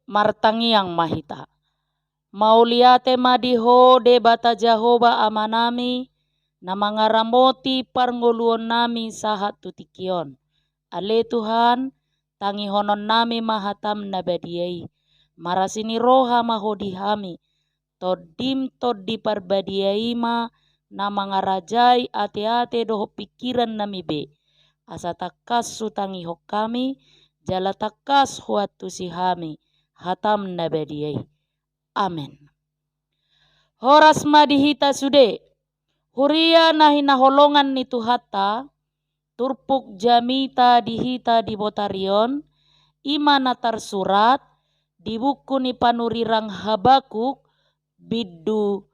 martangiang mahita. Mauliate madiho de bata Jahoba amanami na mangaramoti parnguluon nami sahat tutikion. Ale Tuhan, tangihonon nami mahatam na badiyai. Marasini roha mahodihami. Todim todi parbadiyai ma na mangarajai ate-ate doho pikiran nami be. Asa takas sutangihok kami, jala takas huat tusihami. Hatam na badiyai. Amen. Horas madihita sude. Huria nahi naholongan ni Tuhata. Turpuk jamita dihita di botarion. Imana tersurat di buku ni panurirang Habakuk biddu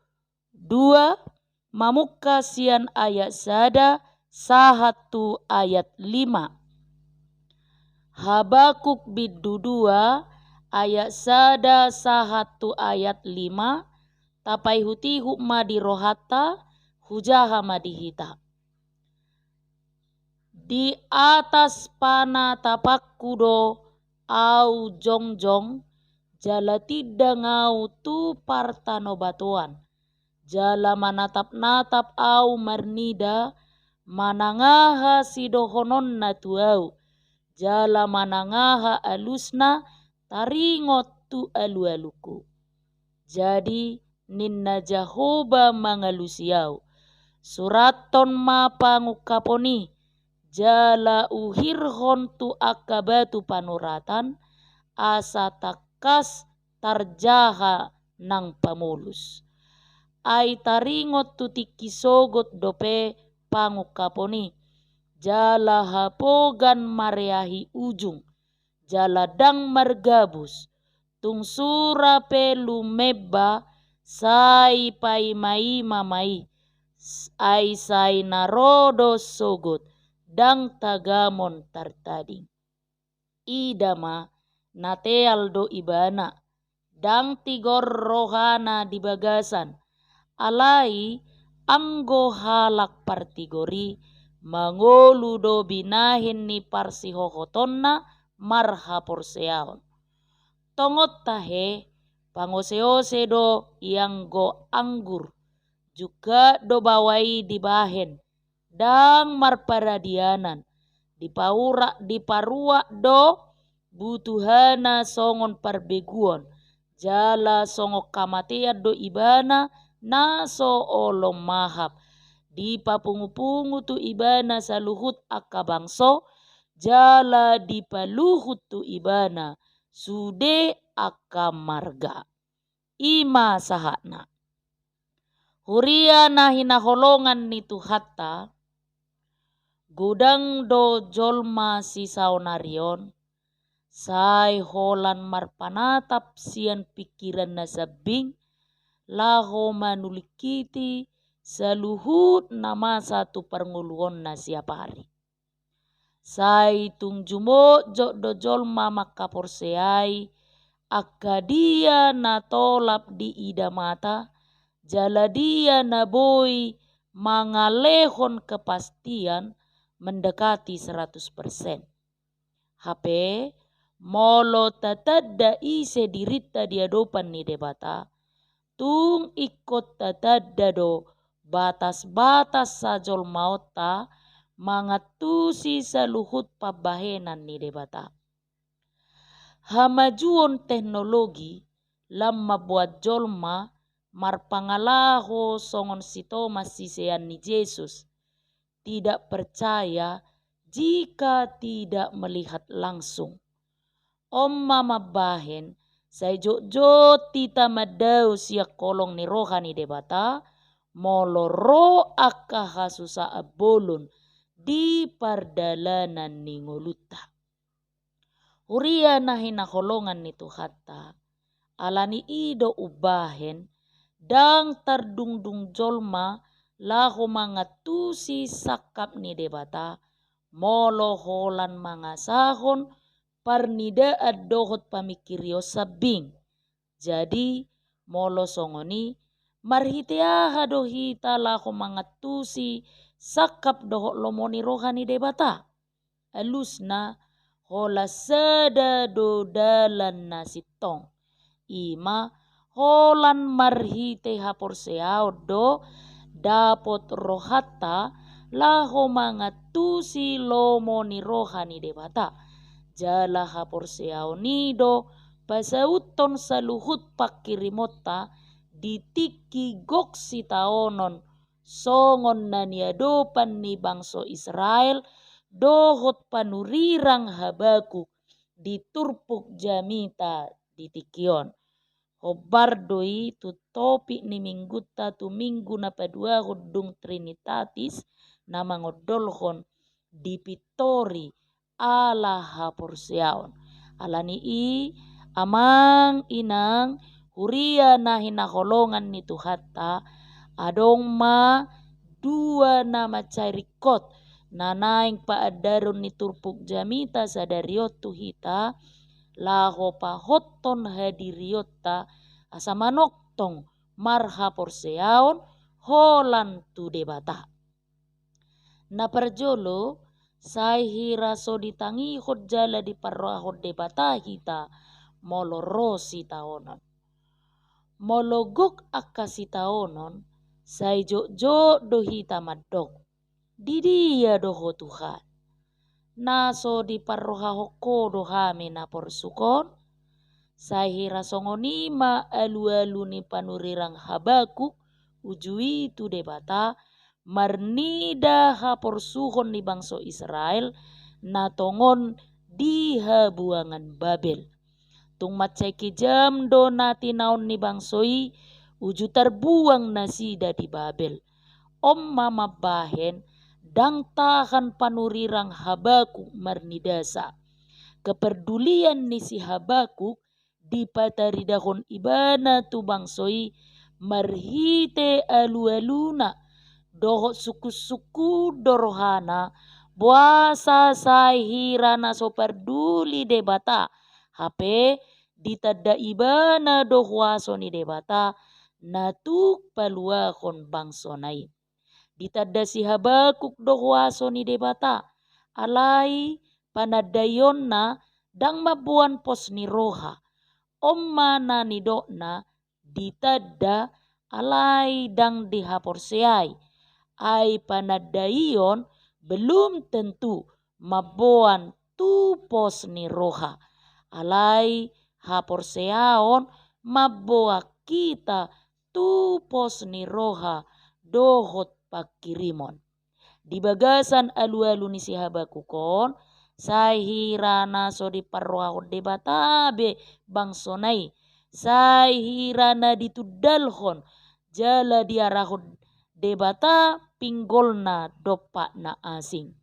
2 mamuka sian ayat sada sahatu ayat 5. Habakuk biddu 2 ayat sada sahatu ayat 5. Tapai huti hukma di rohata hujaha madihita. Di atas pana tapakkudo au jongjong jala tidak ngau tu partano batuan. Jala manatap-natap au marnida manangaha sidohonon na tuau. Jala manangaha alusna taringot tu alu-aluku. Jadi ninna Jahoba mangalusiau. Suraton mapa ngukaponi jala uhirhon tu akabatu panuratan asa takas tarjaha nang pamulus. Ai taringot tu tikisogot dope pangukaponi jala hapogan mareahi ujung jala dang margabus tungsura pe lumeba sai pai mai mamai ai sai narodo sogot dang tagamon tartading. Idama nateal do ibana dang tigor rohana di bagasan alai anggo halak partigori mangolu do binahin ni parsihohotonna marha porseaon. Tongot tahe pangose-ose do yang go anggur juga do bawai dibahen dang marparadianan diparua do butuhana songon parbeguon jala songo kamatea do ibana naso olom mahap di papungu-pungu tu ibana saluhut akabangso jala dipaluhut tu ibana sude akamarga. Ima sahana. Huria nahi naholongan ni Tuhata gudang do jolma si saunarion sai holan marpanatap sian pikiran na sabing laho manulikiti saluhut nama satu pernguluon na siapa hari. Sai tungjumo jok do jolma makaporseai akadia na tolap di ida mata jaladia na boy mangalehon kepastian mendekati 100%. HP molo tatadda ise dirita di adopan ni debata tung ikut tatadda do batas-batas sajol mauta mangatusi saluhut pabahenan ni debata. Hamajuon teknologi lamma buat jolma marpangalaho songon si Thomas sisean ni Yesus tidak percaya jika tidak melihat langsung. Mama bahen sai jojo tita madau siak kolong ni rohani debata moloro akka hasusa abolun di pardalanan ni ngoluta. Huria nahi naholongan ni Tuhata alani ido ubahen dang tardungdung jolma laho mangatusi sakap ni debata molo holan mangasahon parnida adohot pamikirio sabing. Jadi molo songoni marhitiaha dohita laho mangatusi sakap dohot lomoni rohani debata. Alusna hola sada do dalan nasitong. Ima holan marhite haporseao do dapot rohata laho mangatusi lomo ni rohani debata. Jala haporseao nido pasauton saluhut pakirimota ditiki goksi taonon songon naniadopan ni bangso Israel dohot panurirang Habakuk diturpuk jamita ditikion. Hobardoi tu topi ni minggutta tu minggu na padua hudung Trinitatis na mangodolhon dipitori ala haporseaon. Alani i amang inang huria na hinaholongan ni Tuhatta adong ma dua nama carikot na naing paadaron ni turpuk jamita sadariot tuhita laho pahoton hadiriota asamanoktong marha porseaon holan tu debata. Na parjolo sai hira so ditangi hot jala di parroahot debata hita molorosi taonon. Mologok akasi taonon sai jo do hita madok. Didia doho Tuhan. Naso di parroha hoko dohame na porsukon. Sahira songonima alu-alu ni panurirang Habakuk ujui tu debata marnida ha porsuhon ni bangso Israel na tongon di habuangan Babel. Tung macai kijam do nati naon ni bangsoi uju terbuang nasida di Babel. Om mama bahen dang tahan panurirang Habakuk marnidasa. Kepedulian ni si Habakuk dipatari dahon ibana tu bangsoi marhite alu-aluna dohot suku-suku dorohana buasa sai hirana so perduli debata hape ditada ibana dohwaso ni debata natuk paluahon bangsonai. Ditada si Habakuk dohwaso ni debata alai panadayon na dang mabuan pos ni roha omma na ni dokna ditada alai dang dihaporseai ay panadayon belum tentu mabuan tu pos ni roha alai haporseaon maboa kita tu pos ni roha dohot pakirimon. Di bagasan alu-alu ni si Habakukon sai hirana so di parroahot debata be bangsonai sai hirana ditudalhon jala diarahot debata pinggolna dopa na asing.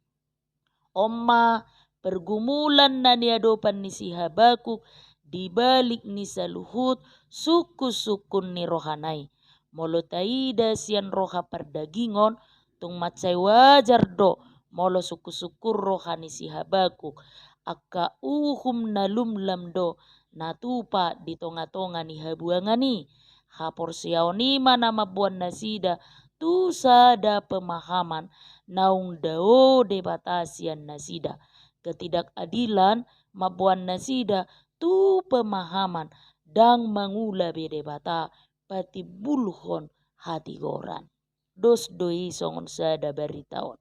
Omma pergumulan na niadopan ni si Habakuk dibalik ni saluhut suku-sukun ni rohanai. Molo taida sian roha perdagingon tung macai wajar do molo suku-sukur rohani si Habakuk akka uhum nalumlam do natupa di tonga-tonga ni habuangani haporsiaoni mana mabuan nasida tu sada pemahaman naung dao debatasian nasida ketidakadilan mabuan nasida tu pemahaman dang mangula be debata pati bulhon hati goran dos doi songon sada baritaon.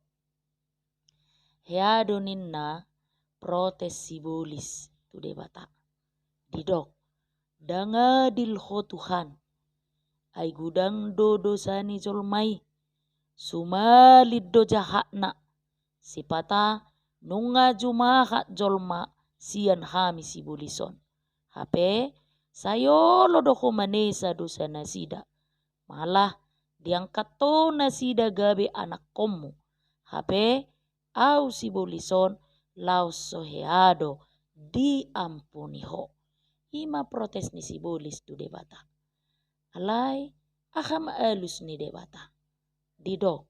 Heado ninna protes sibolis tu debata. Didok danga dilho Tuhan ay gudang do dosani jolmai sumalid do jahatna sipata nunga jumahat jolma sian hami sibulison hape sayolo doho manesa dosa nasida malah diangkat to nasida gabe anak komu hape au sibulison laos soheado diampuni ho. Ima protes ni sibolis tu debata. Alai aham alus ni debata. Didok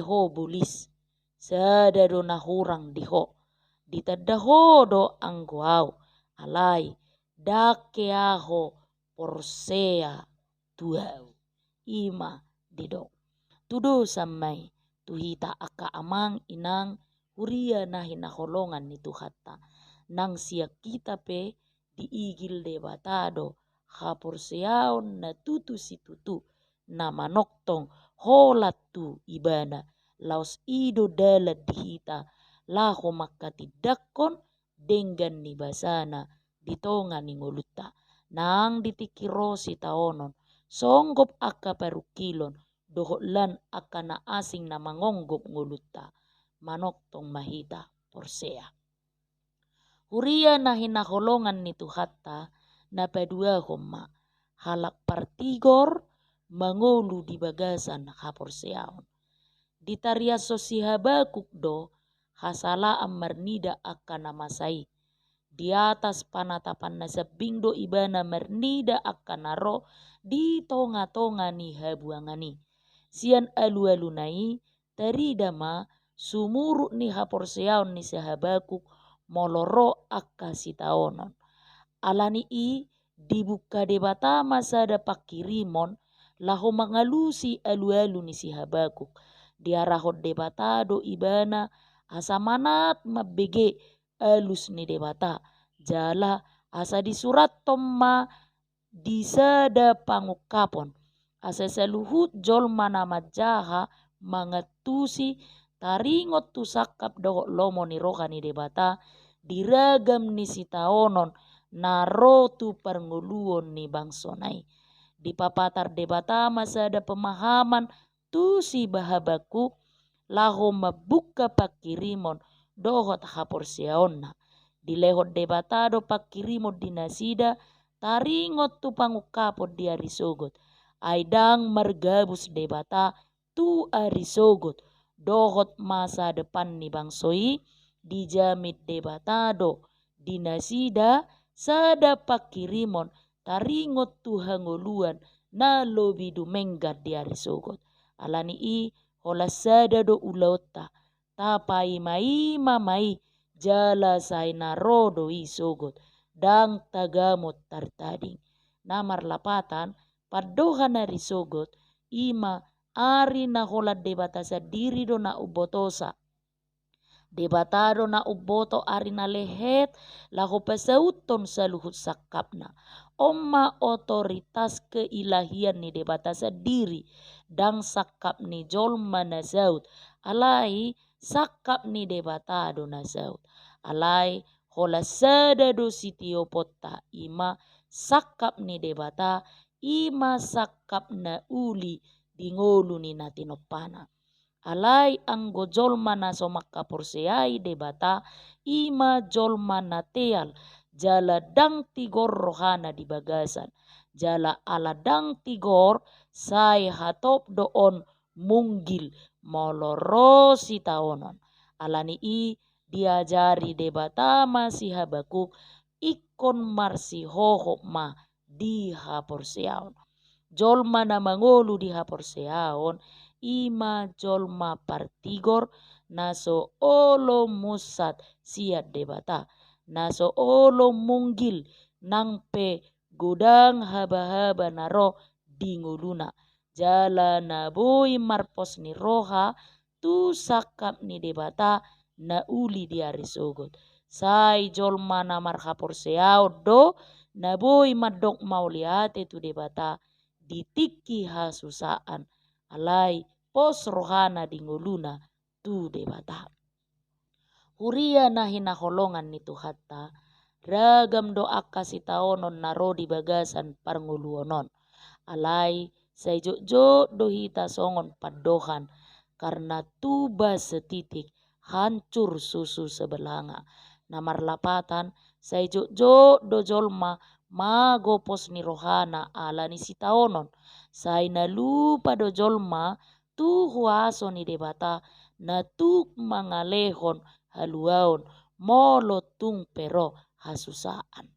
ho bulis sadado na hurang diho. Ditadaho do angguau alai dakeaho porsea tuau. Ima didok. Tudo samai tuhita aka amang inang huria na hinaholongan ni Tuhatta. nang siak kita pe diigil debatado hapurseaon na tutu si tutu na manoktong holat tu ibana laos ido dalat dihita laho makatidakon denggan ni basana ditonga ni ngolutta nang ditikirosi taonon songgop akka perukilon dohotlan akka na asing na mangonggop ngolutta manoktong mahita porsea. Huria na hinaholongan ni Tuhatta na padua homa halak partigor mangolu di bagasan haporseaon. Ditaria sosi Habakuk do hasala marnida akan namasai. Di atas panatapan na sabing do ibana marnida akan naro di tonga-tonga ni habuangani. Sian alu-alunai tarida ma sumuruk ni haporseaon ni Habakuk moloro akka sitaonon. Alani i dibuka debata masa da pakirimon laho mangalusi alu-alu ni si Habakuk. Diarahot debata do ibana asamanat mabege alus ni debata. Jala asa disurat tomma disada pangukapon. Asa saluhut jol mana majaha mangatusi taringot tu sakap dohok lomo ni rohani debata diragam ni sitaonon naro tu pernguluon ni bangsonai. Di papatar debata masa ada pemahaman tu si Habakuk laho mabuka pakirimon dohot haporseaonna. Di lehot debata do pakirimon dinasida taringot tu pangukapon di arisogot. Aidang margabus debata tu arisogot dohot masa depan ni bangsoi dijamit debatado dinasida sada pakirimon taringot tu hangoluan na lobi dumenggat di arisogot. Alani i hola sada do ulauta tapai mai mamai jala sai narodo i sogot dang tagamot tartading. Namar lapatan padoha na risogot ima ari na hola debata sa diri do na ubotosa. Debatado na uboto ari na lehet laho pasauton sa luhut sakapna. Oma otoritas keilahian ni debata sa diri dang sakap ni jolma na zaut. Alai sakap ni debatado na zaut. Alai hola sada do sitiopota ima sakap ni debata ima sakap na uli dingolu ni natinopana. Alai anggo jolma na somakka porseai debata ima jolma na teal jala dang tigor rohana di bagasan jala ala dang tigor sai hatop doon munggil moloro si taonon. Alani i diajari debata si Habakuk ikon marsi hoho ma di haporseaon. Jolma na mangolu di haporseaon ima jolma partigor naso olo musat siat debata naso olo munggil nang pe godang haba-haba naro dinguluna jala na boy marpos ni roha tu sakap ni debata na uli di arisogot sai jolma na marhaporseao do na boy madok mauliate tu debata ditiki hasusaan alai pos rohana dinguluna tu debata. Huria na hinaholongan ni Tuhatta ragam doa kasih taonon naro di bagasan parnguluonon. Alai saijo-jo dohita songon padohan karena tuba setitik hancur susu sebelanga. Namar lapatan saijo-jo dojolma magopos ni rohana ala ni sitaonon. Sai na lupa dojolma tu huaso ni debata na tu mangalehon haluaon molo tung pero hasusaan.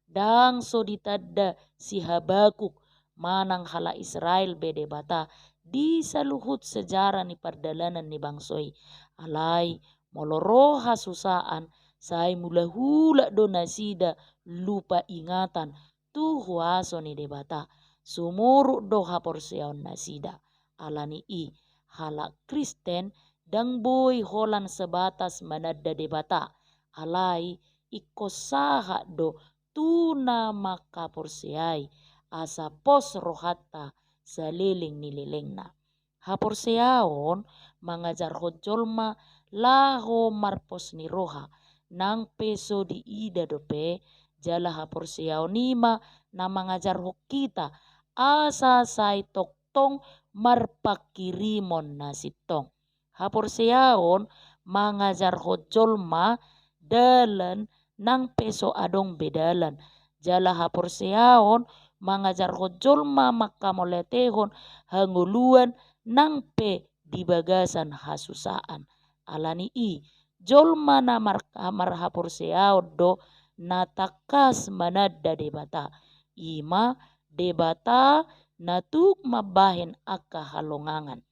Dang so ditadda si Habakuk manang hala Israel be debata di saluhut sejarah ni perdalanan ni bangsoi. Alai moloro hasusaan sai mula hula donasida lupa ingatan tu huaso ni debata. Sumuruk do haporseon nasida. Alani i halak Kristen dang boy holan sebatas manada debata. Alai ikosaha do tuna makapursiay asa pos rohata saliling nililingna. Hapursiaon mangajar hojolma laho marpos ni roha nang peso di ida dope jala hapursiao nima na mangajar hokita asa sai toktong marpakirimon na sitong. Hapursiaon mangajar hojolma dalan nang peso adong bedalan. Jala hapursiaon mangajar hojolma makamoletehon hanguluan nang pe di bagasan hasusaan. Alani i jolma na marhapursiao do natakas manada debata. Ima debata natuk mabahen aka halongangan.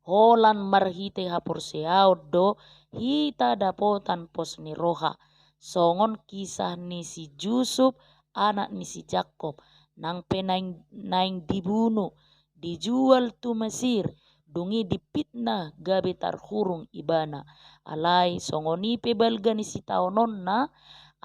Holan marhite hapursiao do hita dapotan pos ni roha. Songon kisah ni si Yusuf anak ni si Jakob nang naing dibunuh dijual tu Mesir dungi dipitnah gabe tarhurung ibana alai songoni pebalga ni si taononna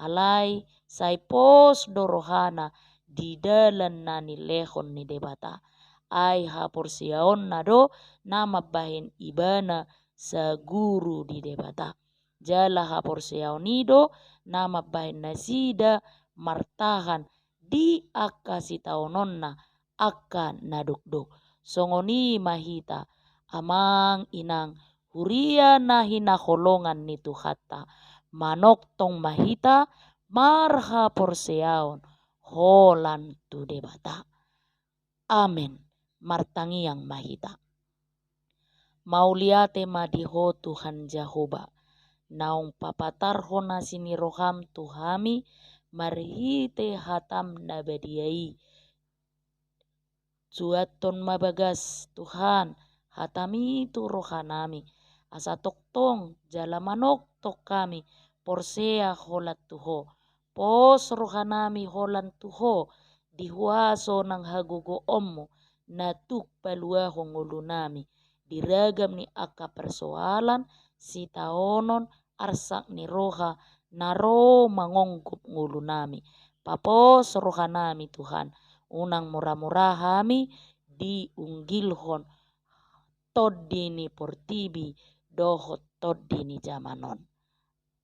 alai sai pos dorohana di dalan nani lehon ni debata ai hapursiaon nado nama bahin ibana sa guru di debata jala hapursiaon nido nama bahin nasida martahan di aka si taononna aka nadukduk songoni mahita amang inang huria nahina holongan ni tuhata manok tong mahita marhapursiaon holan tu debata. Amen. Martangiang mahita. Mauliate madiho Tuhan Jehovah. Naung papatarho na siniroham tuhami marhite hatam nabadiai. Suaton mabagas Tuhan hatami tu rohanami. Asa toktong jala manok tok kami porsea holat tuho. Pos rohanami holan tuho dihuaso ng hagugo ommo natuk palua hongulunami diragam ni aka persoalan si taonon arsak ni roha naro mangongkup ngulunami papos rohanami Tuhan unang murah-murahami diunggilhon toddi ni portibi dohot toddi ni jamanon.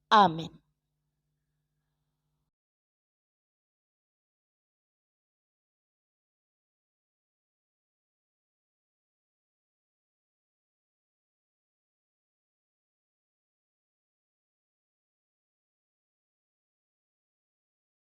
Amin.